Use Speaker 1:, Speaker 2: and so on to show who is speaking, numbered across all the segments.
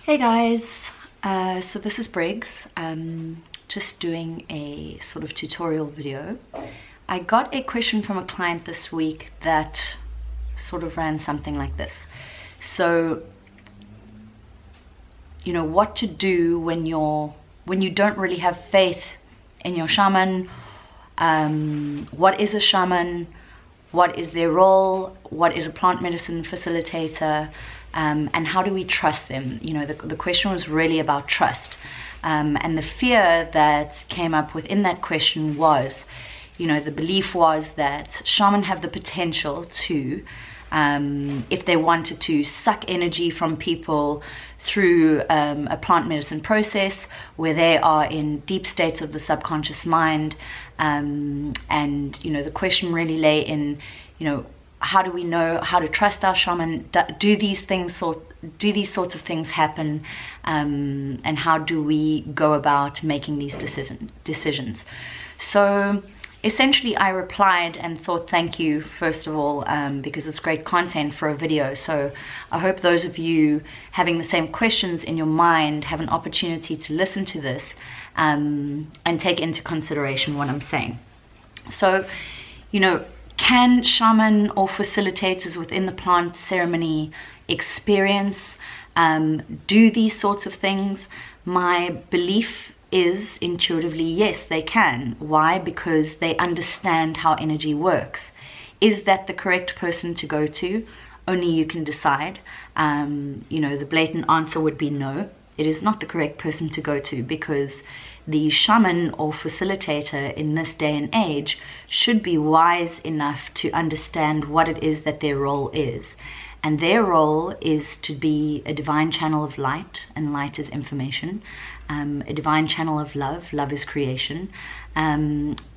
Speaker 1: Hey guys, so this is Briggs, just doing a sort of tutorial video. I got a question from a client this week that sort of ran something like this. So, you know, what to do when you don't really have faith in your shaman. What is a shaman? What is their role? What is a plant medicine facilitator? And how do we trust them? You know, the question was really about trust. And the fear that came up within that question was, you know, the belief was that shaman have the potential to, if they wanted to, suck energy from people through a plant medicine process where they are in deep states of the subconscious mind. And, you know, the question really lay in, you know, how do we know how to trust our shaman? Do these sorts of things happen? And how do we go about making these decisions? So essentially I replied and thought, thank you, first of all, because it's great content for a video. So I hope those of you having the same questions in your mind have an opportunity to listen to this and take into consideration what I'm saying. So, you know, can shaman or facilitators within the plant ceremony experience, do these sorts of things? My belief is intuitively, yes, they can. Why? Because they understand how energy works. Is that the correct person to go to? Only you can decide. You know, the blatant answer would be no. It is not the correct person to go to, because the shaman or facilitator in this day and age should be wise enough to understand what it is that their role is. And their role is to be a divine channel of light, and light is information, a divine channel of love, love is creation,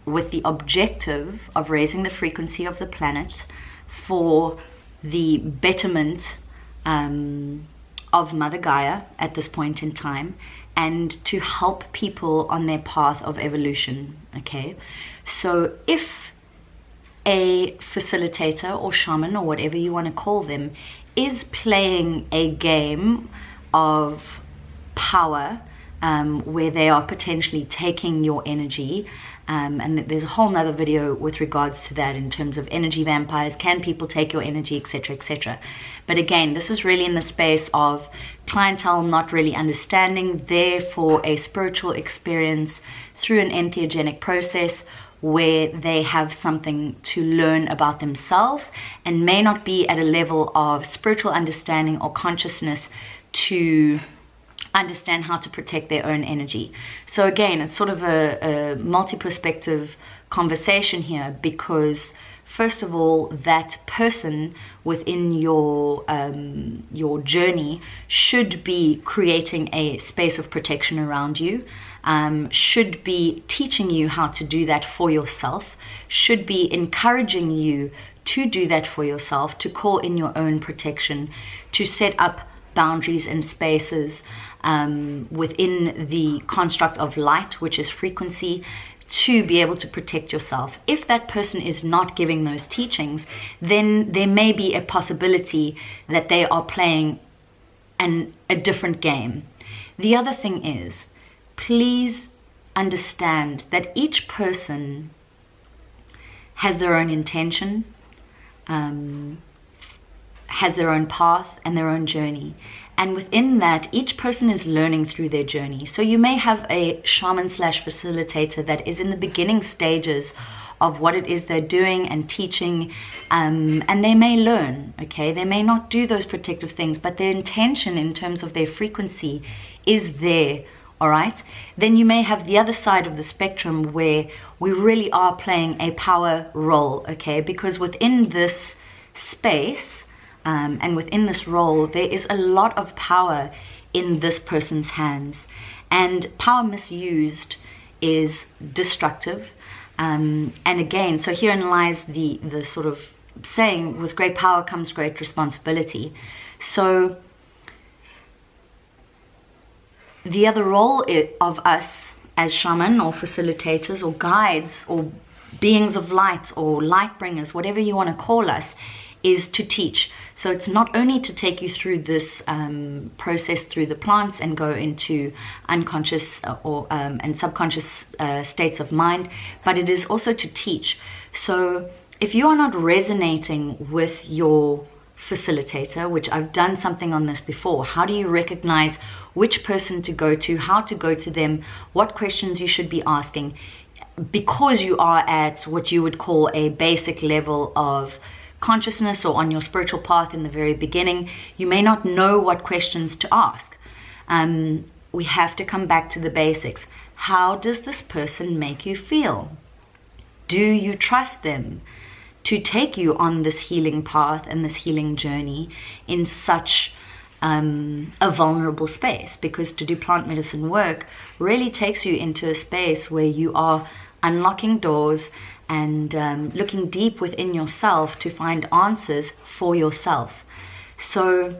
Speaker 1: with the objective of raising the frequency of the planet for the betterment of Mother Gaia at this point in time, and to help people on their path of evolution, okay? So if a facilitator or shaman, or whatever you want to call them, is playing a game of power, where they are potentially taking your energy, and there's a whole nother video with regards to that in terms of energy vampires. Can people take your energy, etc., etc.? But again, this is really in the space of clientele not really understanding, therefore a spiritual experience through an entheogenic process where they have something to learn about themselves and may not be at a level of spiritual understanding or consciousness to understand how to protect their own energy. So again, it's sort of a multi-perspective conversation here, because first of all, that person within your journey should be creating a space of protection around you, should be teaching you how to do that for yourself, should be encouraging you to do that for yourself, to call in your own protection, to set up boundaries and spaces within the construct of light, which is frequency, to be able to protect yourself. If that person is not giving those teachings, then there may be a possibility that they are playing a different game. The other thing is, please understand that each person has their own intention, has their own path and their own journey. And within that, each person is learning through their journey. So you may have a shaman / facilitator that is in the beginning stages of what it is they're doing and teaching, and they may learn, okay? They may not do those protective things, but their intention in terms of their frequency is there, all right? Then you may have the other side of the spectrum where we really are playing a power role, okay? Because within this space, and within this role, there is a lot of power in this person's hands, and power misused is destructive. And again, so herein lies the sort of saying, with great power comes great responsibility. So the other role of us as shaman or facilitators or guides or beings of light or light bringers, whatever you want to call us, is to teach. So it's not only to take you through this process through the plants and go into unconscious or and subconscious states of mind, but it is also to teach. So if you are not resonating with your facilitator, which I've done something on this before, how do you recognize which person to go to, how to go to them, what questions you should be asking? Because you are at what you would call a basic level of consciousness or on your spiritual path in the very beginning, you may not know what questions to ask. We have to come back to the basics. How does this person make you feel? Do you trust them to take you on this healing path and this healing journey in such a vulnerable space? Because to do plant medicine work really takes you into a space where you are unlocking doors and looking deep within yourself to find answers for yourself. So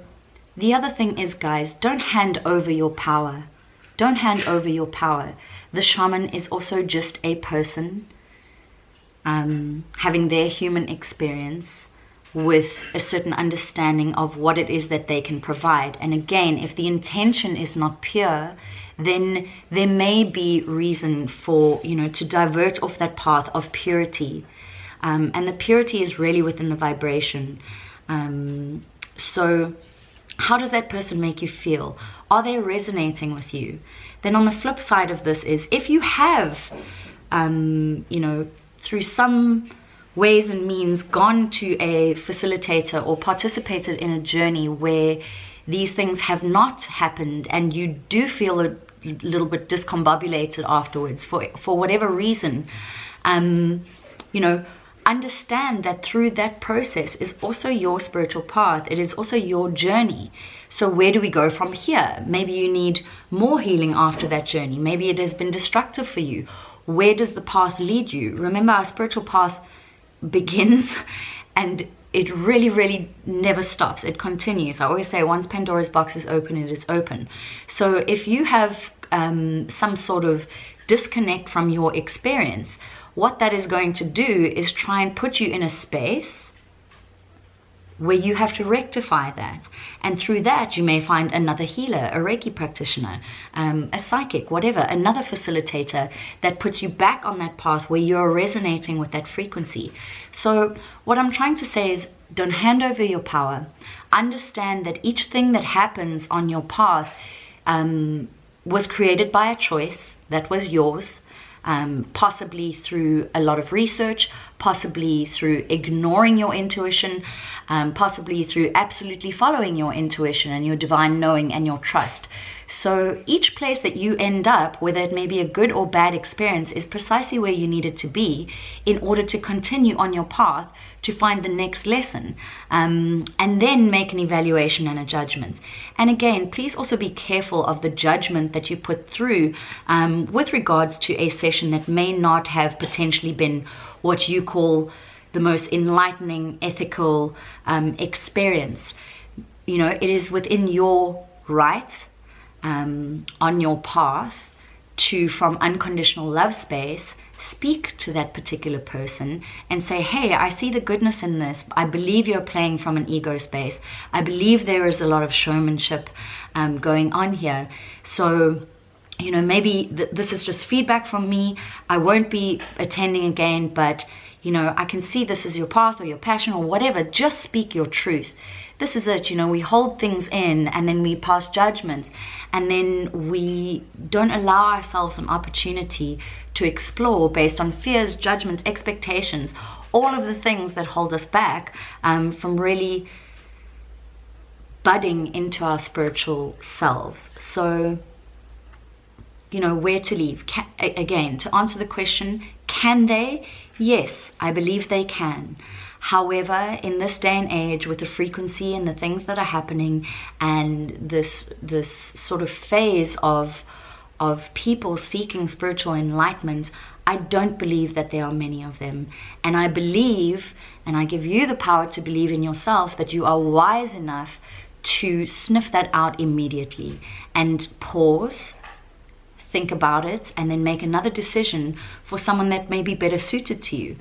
Speaker 1: the other thing is, guys, don't hand over your power. Don't hand over your power. The shaman is also just a person having their human experience with a certain understanding of what it is that they can provide. And again, if the intention is not pure, then there may be reason for, to divert off that path of purity. And the purity is really within the vibration. So how does that person make you feel? Are they resonating with you? Then on the flip side of this is, if you have, through some ways and means gone to a facilitator or participated in a journey where these things have not happened and you do feel a little bit discombobulated afterwards for whatever reason, understand that through that process is also your spiritual path. It is also your journey. So where do we go from here? Maybe you need more healing after that journey. Maybe it has been destructive for you. Where does the path lead you? Remember, our spiritual path begins and it really, really never stops. It continues. I always say, once Pandora's box is open, it is open. So if you have some sort of disconnect from your experience, what that is going to do is try and put you in a space where you have to rectify that. And through that, you may find another healer, a Reiki practitioner, a psychic, whatever, another facilitator that puts you back on that path where you're resonating with that frequency. So what I'm trying to say is, don't hand over your power. Understand that each thing that happens on your path was created by a choice that was yours. Possibly through a lot of research, possibly through ignoring your intuition, possibly through absolutely following your intuition and your divine knowing and your trust. So each place that you end up, whether it may be a good or bad experience, is precisely where you needed to be in order to continue on your path to find the next lesson, and then make an evaluation and a judgment. And again, please also be careful of the judgment that you put through with regards to a session that may not have potentially been what you call the most enlightening, ethical experience. It is within your right on your path to, from unconditional love space, speak to that particular person and say, hey, I see the goodness in this. I believe you're playing from an ego space. I believe there is a lot of showmanship going on here. So, maybe this is just feedback from me. I won't be attending again, but, I can see this is your path or your passion or whatever. Just speak your truth. This is it. We hold things in and then we pass judgments, and then we don't allow ourselves an opportunity to explore based on fears, judgments, expectations, all of the things that hold us back from really budding into our spiritual selves. So, where to leave? Again, to answer the question, can they? Yes, I believe they can. However, in this day and age, with the frequency and the things that are happening and this sort of phase of people seeking spiritual enlightenment, I don't believe that there are many of them. And I believe, and I give you the power to believe in yourself, that you are wise enough to sniff that out immediately and pause, think about it, and then make another decision for someone that may be better suited to you.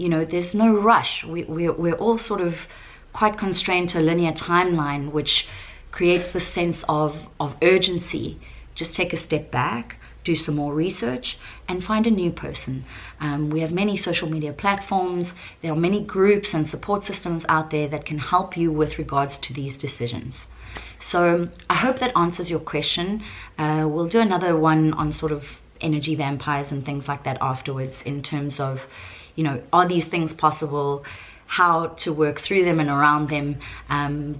Speaker 1: You know, there's no rush. We're all sort of quite constrained to a linear timeline, which creates the sense of urgency. Just take a step back, do some more research, and find a new person. We have many social media platforms. There are many groups and support systems out there that can help you with regards to these decisions. So I hope that answers your question. We'll do another one on sort of energy vampires and things like that afterwards, in terms of, you know, are these things possible, how to work through them and around them,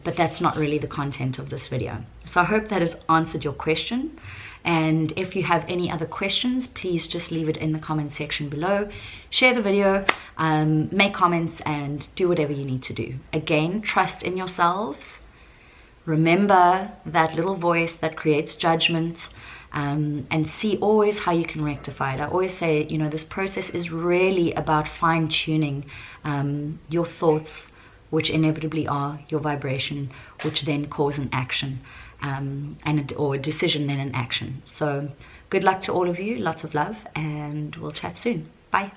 Speaker 1: but that's not really the content of this video. So I hope that has answered your question, and if you have any other questions, please just leave it in the comment section below. Share the video, make comments, and do whatever you need to do. Again, trust in yourselves. Remember that little voice that creates judgment, and see always how you can rectify it. I always say, you know, this process is really about fine-tuning your thoughts, which inevitably are your vibration, which then cause an action, or a decision, then an action. So good luck to all of you, lots of love, and we'll chat soon. Bye.